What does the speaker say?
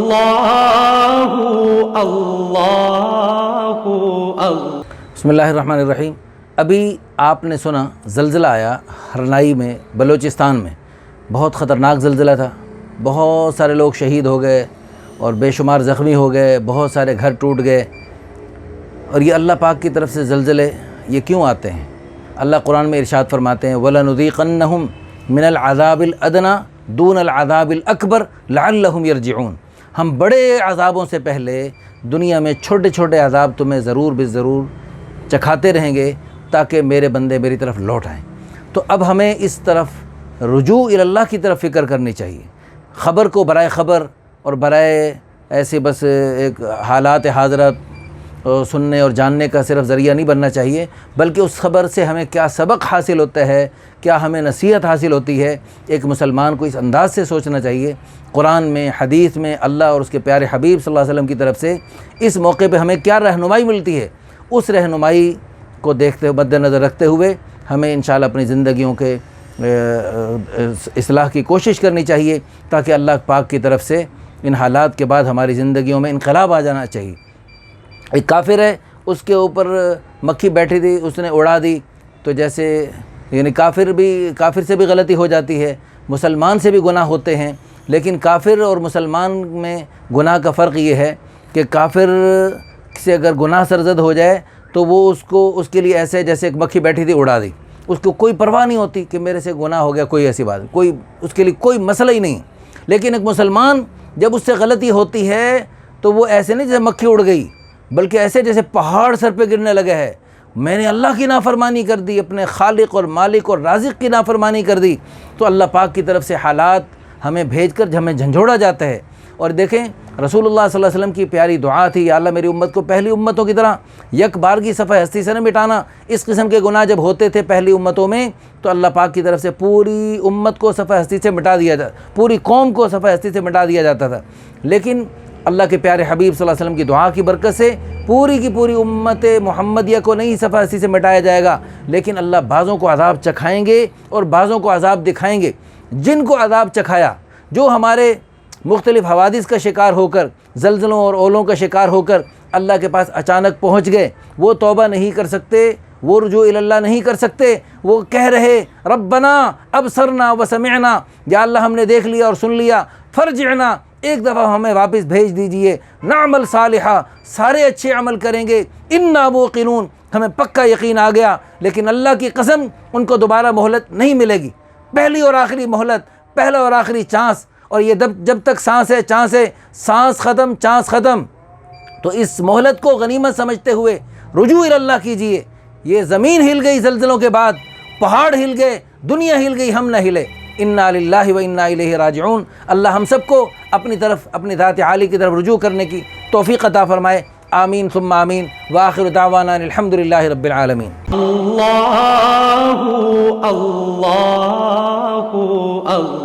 اللہ اللہ اللہ۔ بسم اللہ الرحمن الرحیم۔ ابھی آپ نے سنا زلزلہ آیا ہرنائی میں، بلوچستان میں۔ بہت خطرناک زلزلہ تھا، بہت سارے لوگ شہید ہو گئے اور بے شمار زخمی ہو گئے، بہت سارے گھر ٹوٹ گئے۔ اور یہ اللہ پاک کی طرف سے زلزلے یہ کیوں آتے ہیں؟ اللہ قرآن میں ارشاد فرماتے ہیں وَلَنُذِيقَنَّهُمْ مِنَ الْعَذَابِ الْأَدْنَىٰ دُونَ الْعَذَابِ الْأَكْبَرِ لَعَلَّهُمْ يَرْجِعُونَ۔ ہم بڑے عذابوں سے پہلے دنیا میں چھوٹے چھوٹے عذاب تمہیں ضرور ضرور چکھاتے رہیں گے تاکہ میرے بندے میری طرف لوٹ آئیں۔ تو اب ہمیں اس طرف رجوع اللہ کی طرف فکر کرنی چاہیے۔ خبر کو برائے خبر اور برائے ایسے بس ایک حالات حاضرہ سننے اور جاننے کا صرف ذریعہ نہیں بننا چاہیے، بلکہ اس خبر سے ہمیں کیا سبق حاصل ہوتا ہے، کیا ہمیں نصیحت حاصل ہوتی ہے، ایک مسلمان کو اس انداز سے سوچنا چاہیے۔ قرآن میں، حدیث میں اللہ اور اس کے پیارے حبیب صلی اللہ علیہ وسلم کی طرف سے اس موقع پہ ہمیں کیا رہنمائی ملتی ہے، اس رہنمائی کو دیکھتے مد نظر رکھتے ہوئے ہمیں انشاءاللہ اپنی زندگیوں کے اصلاح کی کوشش کرنی چاہیے، تاکہ اللہ پاک کی طرف سے ان حالات کے بعد ہماری زندگیوں میں انقلاب آ جانا چاہیے۔ ایک کافر ہے، اس کے اوپر مکھی بیٹھی تھی، اس نے اڑا دی، تو جیسے یعنی کافر سے بھی غلطی ہو جاتی ہے، مسلمان سے بھی گناہ ہوتے ہیں، لیکن کافر اور مسلمان میں گناہ کا فرق یہ ہے کہ کافر سے اگر گناہ سرزد ہو جائے تو وہ اس کے لیے ایسے جیسے ایک مکھی بیٹھی تھی اڑا دی، اس کو کوئی پرواہ نہیں ہوتی کہ میرے سے گناہ ہو گیا، کوئی ایسی بات کوئی اس کے لیے کوئی مسئلہ ہی نہیں۔ لیکن ایک مسلمان جب اس سے غلطی ہوتی ہے تو وہ ایسے نہیں جیسے مکھی اڑ گئی، بلکہ ایسے جیسے پہاڑ سر پہ گرنے لگے ہے، میں نے اللہ کی نافرمانی کر دی، اپنے خالق اور مالک اور رازق کی نافرمانی کر دی۔ تو اللہ پاک کی طرف سے حالات ہمیں بھیج کر ہمیں جھنجھوڑا جاتا ہے۔ اور دیکھیں رسول اللہ صلی اللہ علیہ وسلم کی پیاری دعا تھی، یا اللہ میری امت کو پہلی امتوں کی طرح یک بارگی صفحہ ہستی سے نہ مٹانا۔ اس قسم کے گناہ جب ہوتے تھے پہلی امتوں میں تو اللہ پاک کی طرف سے پوری امت کو صفحہ ہستی سے مٹا دیا جاتا، پوری قوم کو صفحہ ہستی سے مٹا دیا جاتا تھا۔ لیکن اللہ کے پیارے حبیب صلی اللہ علیہ وسلم کی دعا کی برکت سے پوری کی پوری امت محمدیہ کو نہیں صفحہ ہستی سے مٹایا جائے گا، لیکن اللہ بعضوں کو عذاب چکھائیں گے اور بعضوں کو عذاب دکھائیں گے۔ جن کو عذاب چکھایا، جو ہمارے مختلف حوادث کا شکار ہو کر، زلزلوں اور اولوں کا شکار ہو کر اللہ کے پاس اچانک پہنچ گئے، وہ توبہ نہیں کر سکتے، وہ رجوع اللہ نہیں کر سکتے، وہ کہہ رہے ربنا ابصرنا وسمعنا، یا اللہ ہم نے دیکھ لیا اور سن لیا، فرجعنا، ایک دفعہ ہمیں واپس بھیج دیجئے، نعمل صالحہ، سارے اچھے عمل کریں گے، انا موقنون، ہمیں پکا یقین آ گیا۔ لیکن اللہ کی قسم ان کو دوبارہ مہلت نہیں ملے گی، پہلی اور آخری مہلت، پہلا اور آخری چانس، اور یہ جب تک سانس ہے چانس ہے، سانس ختم چانس ختم۔ تو اس مہلت کو غنیمت سمجھتے ہوئے رجوع اللہ کیجئے۔ یہ زمین ہل گئی زلزلوں کے بعد، پہاڑ ہل گئے، دنیا ہل گئی، ہم نہ ہلے۔ انا للہ و انا الیہ راجعون۔ اللہ ہم سب کو اپنی طرف، اپنی ذات عالی کی طرف رجوع کرنے کی توفیق عطا فرمائے۔ آمین ثم آمین، وآخر دعوانا الحمدللہ رب العالمین۔ اللہ اللہ اللہ۔